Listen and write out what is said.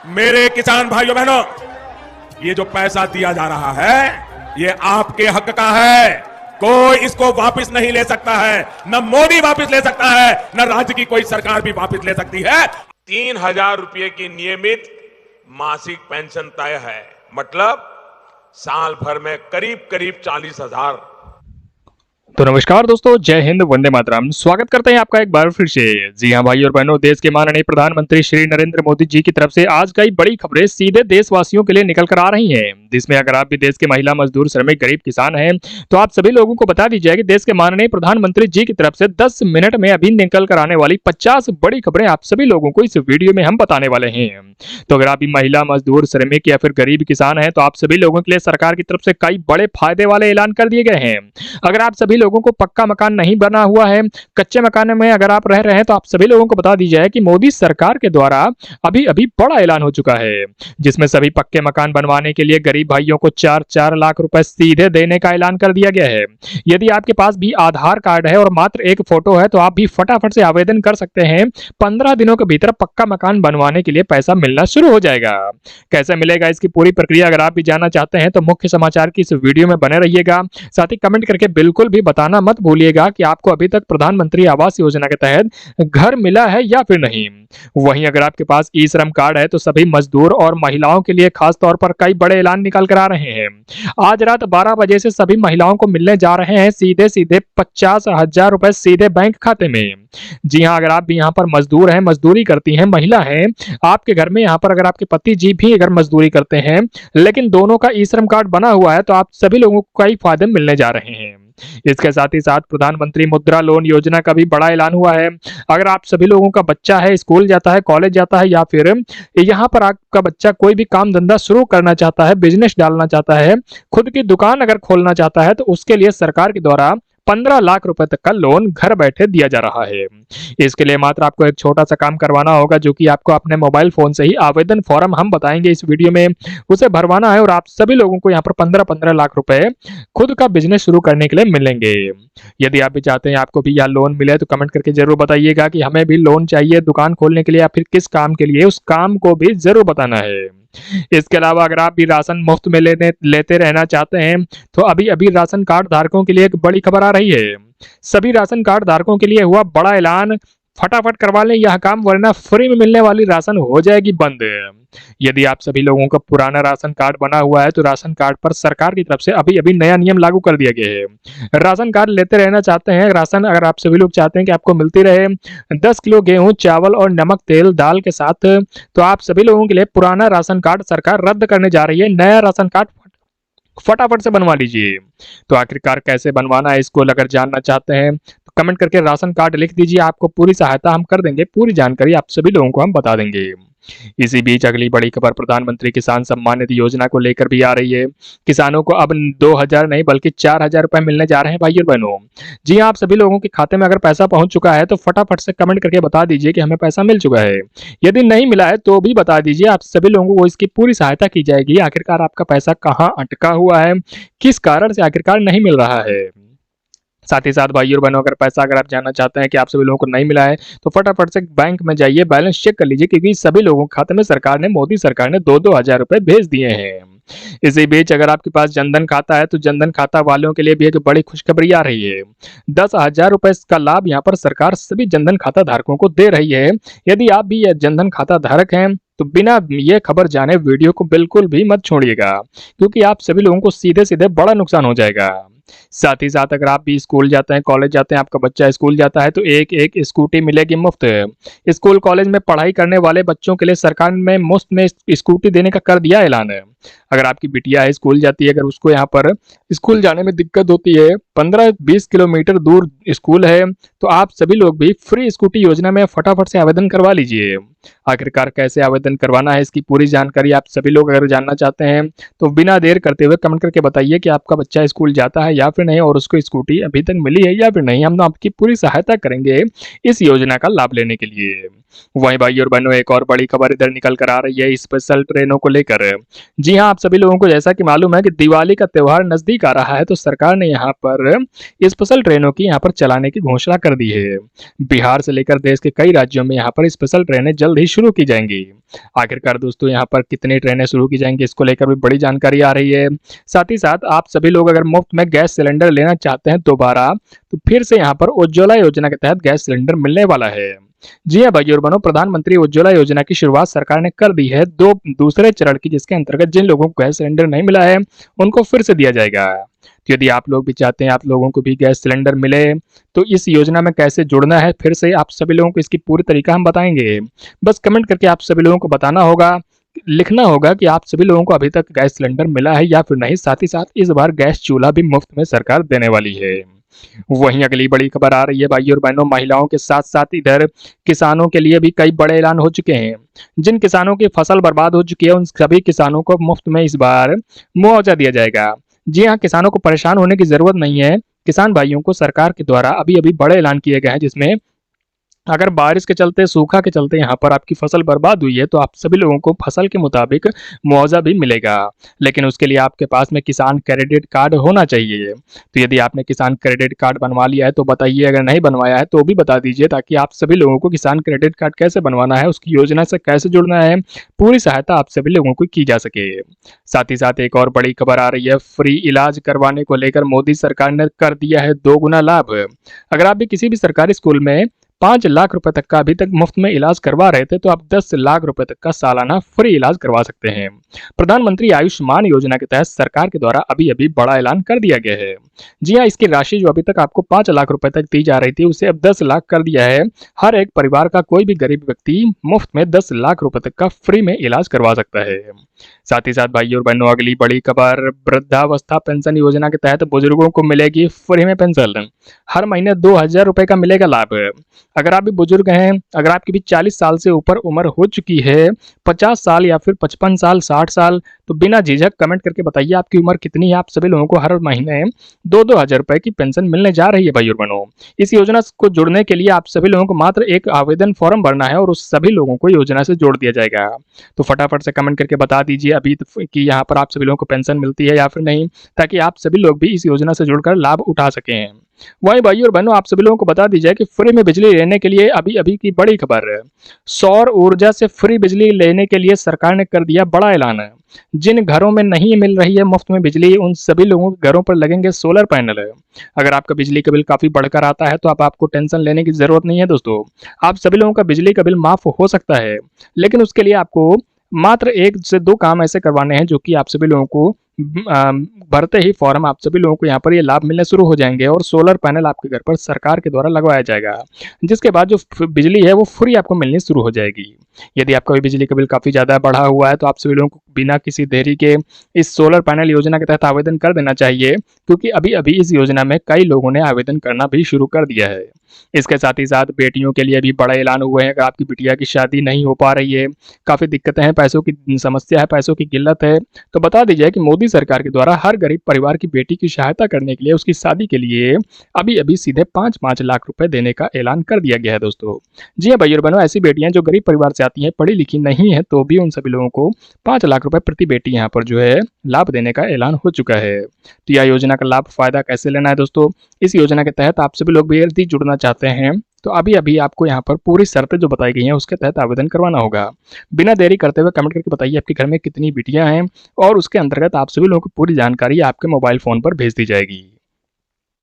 मेरे किसान भाइयों बहनों, ये जो पैसा दिया जा रहा है ये आपके हक का है। कोई इसको वापस नहीं ले सकता है, न मोदी वापस ले सकता है, न राज्य की कोई सरकार भी वापस ले सकती है। 3,000 रुपए की नियमित मासिक पेंशन तय है, मतलब साल भर में करीब करीब 40,000। तो नमस्कार दोस्तों, जय हिंद, वंदे मातरम। स्वागत करते हैं आपका एक बार फिर से। जी हां भाई और बहनों, देश के माननीय प्रधानमंत्री श्री नरेंद्र मोदी जी की तरफ से आज कई बड़ी खबरें सीधे देशवासियों के लिए निकल कर आ रही हैं, जिसमें अगर आप भी देश के महिला, मजदूर, श्रमिक, गरीब किसान हैं तो आप सभी लोगों को बता दीजिए कि देश के माननीय प्रधानमंत्री जी की तरफ से 10 मिनट में अभी निकल कर आने वाली 50 बड़ी खबरें आप सभी लोगों को इस वीडियो में हम बताने वाले हैं। तो अगर आप भी महिला, मजदूर, श्रमिक या फिर गरीब किसान हैं तो आप सभी लोगों के लिए सरकार की तरफ से कई बड़े फायदे वाले ऐलान कर दिए गए हैं। अगर आप सभी लोगों को पक्का मकान नहीं बना हुआ है, कच्चे मकान में अगर आप रह रहे हैं तो आप सभी लोगों को बता दीजिए कि मोदी सरकार के द्वारा अभी अभी बड़ा ऐलान हो चुका है, जिसमें सभी पक्के मकान बनवाने के लिए गरीब भाइयों को 4-4 लाख रुपए सीधे देने का ऐलान कर दिया गया है। यदि आपके पास भी आधार कार्ड है और मात्र एक फोटो है तो आप भी फटाफट से आवेदन कर सकते हैं। 15 दिनों के भीतर पक्का मकान बनवाने के लिए पैसा मिलना शुरू हो जाएगा। कैसे मिलेगा, इसकी पूरी प्रक्रिया अगर आप भी जानना चाहते हैं तो मुख्य समाचार की इस वीडियो में बने रहिएगा। साथ ही कमेंट करके बिल्कुल भी बताना मत भूलिएगा कि आपको अभी तक प्रधानमंत्री आवास योजना के तहत घर मिला है या फिर नहीं। वहीं अगर आपके पास ई श्रम कार्ड है तो सभी मजदूर और महिलाओं के लिए खास तौर पर कई बड़े ऐलान निकल कर आ रहे हैं। आज रात 12 बजे से सभी महिलाओं को मिलने जा रहे हैं सीधे सीधे 50,000 रुपए सीधे बैंक खाते में। जी हां, अगर आप भी यहाँ पर मजदूर हैं, मजदूरी करती हैं, महिला हैं, आपके घर में यहाँ पर अगर आपके पति जी भी अगर मजदूरी करते हैं लेकिन दोनों का ई श्रम कार्ड बना हुआ है तो आप सभी लोगों को कई फायदे मिलने जा रहे हैं। इसके साथ ही साथ प्रधानमंत्री मुद्रा लोन योजना का भी बड़ा ऐलान हुआ है। अगर आप सभी लोगों का बच्चा है, स्कूल जाता है, कॉलेज जाता है या फिर यहाँ पर आपका बच्चा कोई भी काम धंधा शुरू करना चाहता है, बिजनेस डालना चाहता है, खुद की दुकान अगर खोलना चाहता है तो उसके लिए सरकार के द्वारा 15 लाख रुपए तक का लोन घर बैठे दिया जा रहा है। इसके लिए मात्र आपको एक छोटा सा काम करवाना होगा, जो कि आपको अपने मोबाइल फोन से ही आवेदन फॉर्म हम बताएंगे इस वीडियो में, उसे भरवाना है और आप सभी लोगों को यहाँ पर 15-15 लाख रुपए खुद का बिजनेस शुरू करने के लिए मिलेंगे। यदि आप भी चाहते हैं आपको भी यह लोन मिले तो कमेंट करके जरूर बताइएगा कि हमें भी लोन चाहिए दुकान खोलने के लिए या फिर किस काम के लिए, उस काम को भी जरूर बताना है। इसके अलावा अगर आप भी राशन मुफ्त में लेते रहना चाहते हैं तो अभी अभी राशन कार्ड धारकों के लिए एक बड़ी खबर आ रही है। सभी राशन कार्ड धारकों के लिए हुआ बड़ा ऐलान, फटाफट करवा लें यह काम वरना फ्री में मिलने वाली राशन हो जाएगी बंद। यदि आप सभी लोगों का पुराना राशन कार्ड बना हुआ है तो राशन कार्ड पर सरकार की तरफ से अभी अभी नया नियम लागू कर दिया गया है। राशन कार्ड लेते रहना चाहते हैं, राशन अगर आप सभी लोग चाहते हैं कि आपको मिलती रहे 10 किलो गेहूं, चावल और नमक, तेल, दाल के साथ, तो आप सभी लोगों के लिए पुराना राशन कार्ड सरकार रद्द करने जा रही है। नया राशन कार्ड फटाफट से बनवा लीजिए। तो आखिरकार कैसे बनवाना है इसको अगर जानना चाहते हैं तो कमेंट करके राशन कार्ड लिख दीजिए, आपको पूरी सहायता हम कर देंगे, पूरी जानकारी आप सभी लोगों को हम बता देंगे। इसी बीच अगली बड़ी खबर प्रधानमंत्री किसान सम्मान निधि योजना को लेकर भी आ रही है। किसानों को अब 2,000 नहीं बल्कि 4,000 रुपए मिलने जा रहे हैं भाई और बहनों। जी हाँ, आप सभी लोगों के खाते में अगर पैसा पहुंच चुका है तो फटाफट से कमेंट करके बता दीजिए कि हमें पैसा मिल चुका है। यदि नहीं मिला है तो भी बता दीजिए, आप सभी लोगों को इसकी पूरी सहायता की जाएगी। आखिरकार आपका पैसा कहाँ अटका हुआ है, किस कारण से आखिरकार नहीं मिल रहा है। साथ ही साथ भाई और बहनों, अगर आप जानना चाहते हैं कि आप सभी लोगों को नहीं मिला है तो फटाफट से बैंक में जाइए, बैलेंस चेक कर लीजिए, क्योंकि सभी लोगों के खाते में मोदी सरकार ने 2-2 हजार रुपए भेज दिए हैं। इसी बीच अगर आपके पास जनधन खाता है तो जनधन खाता वालों के लिए भी एक बड़ी खुशखबरी आ रही है। 10,000 रुपए का लाभ यहाँ पर सरकार सभी जनधन खाता धारकों को दे रही है। यदि आप भी जनधन खाता धारक हैं तो बिना ये खबर जाने वीडियो को बिल्कुल भी मत छोड़िएगा, क्योंकि आप सभी लोगों को सीधे सीधे बड़ा नुकसान हो जाएगा। साथ ही साथ अगर आप भी स्कूल जाते हैं, कॉलेज जाते हैं, आपका बच्चा स्कूल जाता है तो एक स्कूटी मिलेगी मुफ्त। स्कूल कॉलेज में पढ़ाई करने वाले बच्चों के लिए सरकार ने मुफ्त में स्कूटी देने का कर दिया ऐलान है। अगर आपकी बिटिया है, स्कूल जाती है, अगर उसको यहाँ पर स्कूल जाने में दिक्कत होती है, 15-20 किलोमीटर दूर स्कूल है, तो आप सभी लोग भी फ्री स्कूटी योजना में फटाफट से आवेदन करवा लीजिए। आखिरकार कैसे आवेदन करवाना है इसकी पूरी जानकारी आप सभी लोग अगर जानना चाहते हैं तो बिना देर करते हुए कमेंट करके बताइए कि आपका बच्चा स्कूल जाता है या फिर नहीं, और उसको स्कूटी अभी तक मिली है या फिर नहीं, हम आपकी पूरी सहायता करेंगे इस योजना का लाभ लेने के लिए। वहीं भाई और बहनों, एक और बड़ी खबर इधर निकल कर आ रही है स्पेशल ट्रेनों को लेकर। जी हां, आप सभी लोगों को जैसा कि मालूम है कि दिवाली का त्योहार नजदीक आ रहा है, तो सरकार ने यहाँ पर स्पेशल ट्रेनों की यहाँ पर चलाने की घोषणा कर दी है। बिहार से लेकर देश के कई राज्यों में यहाँ पर स्पेशल ट्रेनें जल्द ही शुरू की जाएंगी। आखिरकार दोस्तों, यहाँ पर कितनी ट्रेनें शुरू की जाएंगी, इसको लेकर भी बड़ी जानकारी आ रही है। साथ ही साथ आप सभी लोग अगर मुफ्त में गैस सिलेंडर लेना चाहते हैं दोबारा, तो फिर से यहाँ पर उज्ज्वला योजना के तहत गैस सिलेंडर मिलने वाला है। जी हाँ भाई और बहनों, प्रधानमंत्री उज्ज्वला योजना की शुरुआत सरकार ने कर दी है दूसरे चरण की, जिसके अंतर्गत जिन लोगों को गैस सिलेंडर नहीं मिला है उनको फिर से दिया जाएगा। तो यदि आप लोग भी चाहते हैं आप लोगों को भी गैस सिलेंडर मिले, तो इस योजना में कैसे जुड़ना है, फिर से आप सभी लोगों को इसकी पूरी तरीका हम बताएंगे। बस कमेंट करके आप सभी लोगों को बताना होगा, लिखना होगा कि आप सभी लोगों को अभी तक गैस सिलेंडर मिला है या फिर नहीं। साथ ही साथ इस बार गैस चूल्हा भी मुफ्त में सरकार देने वाली है। वहीं अगली बड़ी खबर आ रही है भाई और बहनों, महिलाओं के साथ साथ इधर किसानों के लिए भी कई बड़े ऐलान हो चुके हैं। जिन किसानों की फसल बर्बाद हो चुकी है, उन सभी किसानों को मुफ्त में इस बार मुआवजा दिया जाएगा। जी हाँ, किसानों को परेशान होने की जरूरत नहीं है। किसान भाइयों को सरकार के द्वारा अभी अभी बड़े ऐलान किए गए हैं, जिसमें अगर बारिश के चलते, सूखा के चलते यहाँ पर आपकी फसल बर्बाद हुई है, तो आप सभी लोगों को फसल के मुताबिक मुआवजा भी मिलेगा। लेकिन उसके लिए आपके पास में किसान क्रेडिट कार्ड होना चाहिए। तो यदि आपने किसान क्रेडिट कार्ड बनवा लिया है तो बताइए, अगर नहीं बनवाया है तो भी बता दीजिए, ताकि आप सभी लोगों को किसान क्रेडिट कार्ड कैसे बनवाना है, उसकी योजना से कैसे जुड़ना है, पूरी सहायता आप सभी लोगों को की जा सके। साथ ही साथ एक और बड़ी खबर आ रही है, फ्री इलाज करवाने को लेकर मोदी सरकार ने कर दिया है 2 गुना लाभ। अगर आप भी किसी भी सरकारी स्कूल में 5 लाख रुपए तक का अभी तक मुफ्त में इलाज करवा रहे थे, तो आप 10 लाख रुपए तक का सालाना फ्री इलाज करवा सकते हैं। प्रधानमंत्री आयुष्मान योजना के तहत सरकार के द्वारा अभी अभी बड़ा ऐलान कर दिया गया है। जी हाँ, इसकी राशि जो अभी तक आपको 5 लाख रुपए तक दी जा रही थी, उसे अब 10 लाख कर दिया है। हर एक परिवार का कोई भी गरीब व्यक्ति मुफ्त में 10 लाख रुपए तक का फ्री में इलाज करवा सकता है। साथ ही साथ भाई और बहनों, अगली बड़ी खबर, वृद्धावस्था पेंशन योजना के तहत बुजुर्गों को मिलेगी फ्री में पेंशन। हर महीने 2000 रुपए का मिलेगा लाभ। अगर आप भी बुजुर्ग हैं, अगर आपकी भी 40 साल से ऊपर उम्र हो चुकी है, 50 साल या फिर 55 साल, 60 साल, तो बिना झिझक कमेंट करके बताइए आपकी उम्र कितनी है। आप सभी लोगों को हर महीने 2-2 हजार रुपए की पेंशन मिलने जा रही है भाई और बहनों। इस योजना को जुड़ने के लिए आप सभी लोगों को मात्र एक आवेदन फॉर्म भरना है और उस सभी लोगों को योजना से जोड़ दिया जाएगा। तो फटाफट से कमेंट करके बता दीजिए अभी कि यहाँ पर आप सभी लोगों को पेंशन मिलती है या फिर नहीं, ताकि आप सभी लोग भी इस योजना से जुड़कर लाभ उठा सकें। वहीं भाई और बहनों, आप सभी लोगों को बता दी जाए कि फ्री में बिजली लेने के लिए अभी अभी की बड़ी खबर है, सौर ऊर्जा से फ्री बिजली लेने के लिए सरकार ने कर दिया बड़ा ऐलान। जिन घरों में नहीं मिल रही है मुफ्त में बिजली, उन सभी लोगों के घरों पर लगेंगे सोलर पैनल। अगर आपका बिजली का बिल काफी बढ़कर आता है, तो आपको टेंशन लेने की जरूरत नहीं है दोस्तों। आप सभी लोगों का बिजली का बिल माफ हो सकता है, लेकिन उसके लिए आपको मात्र 1 से 2 काम ऐसे करवाने हैं, जो कि आप सभी लोगों को भरते ही फॉर्म आप सभी लोगों को यहाँ पर ये लाभ मिलने शुरू हो जाएंगे और सोलर पैनल आपके घर पर सरकार के द्वारा लगवाया जाएगा, जिसके बाद जो बिजली है वो फ्री आपको मिलनी शुरू हो जाएगी। यदि आपका भी बिजली का बिल काफ़ी ज़्यादा बढ़ा हुआ है, तो आप सभी लोगों को बिना किसी देरी के इस सोलर पैनल योजना के तहत आवेदन कर देना चाहिए, क्योंकि अभी अभी इस योजना में कई लोगों ने आवेदन करना भी शुरू कर दिया है। इसके साथ ही साथ बेटियों के लिए भी बड़ा ऐलान हुआ है। अगर आपकी बिटिया की शादी नहीं हो पा रही है, काफ़ी दिक्कतें हैं, पैसों की समस्या है, पैसों की किल्लत है, तो बता दीजिए कि मोदी सरकार के द्वारा हर गरीब परिवार की बेटी की सहायता करने के लिए, उसकी शादी के लिए अभी अभी सीधे 5-5 लाख रुपए देने का ऐलान कर दिया गया है दोस्तों। जी हाँ भाई और बहनों, ऐसी बेटियां जो गरीब परिवार से आती हैं, पढ़ी लिखी नहीं है, तो भी उन सभी लोगों को 5 लाख रुपए प्रति बेटी यहाँ पर जो है लाभ देने का ऐलान हो चुका है। तो यह योजना का लाभ फायदा कैसे लेना है दोस्तों? इस योजना के तहत आप सभी लोग भी यदि जुड़ना चाहते हैं, तो अभी अभी आपको यहाँ पर पूरी शर्तें जो बताई गई हैं उसके तहत आवेदन करवाना होगा। बिना देरी करते हुए कमेंट करके बताइए आपके घर में कितनी बिटियां हैं, और उसके अंतर्गत आप सभी लोगों को पूरी जानकारी आपके मोबाइल फोन पर भेज दी जाएगी।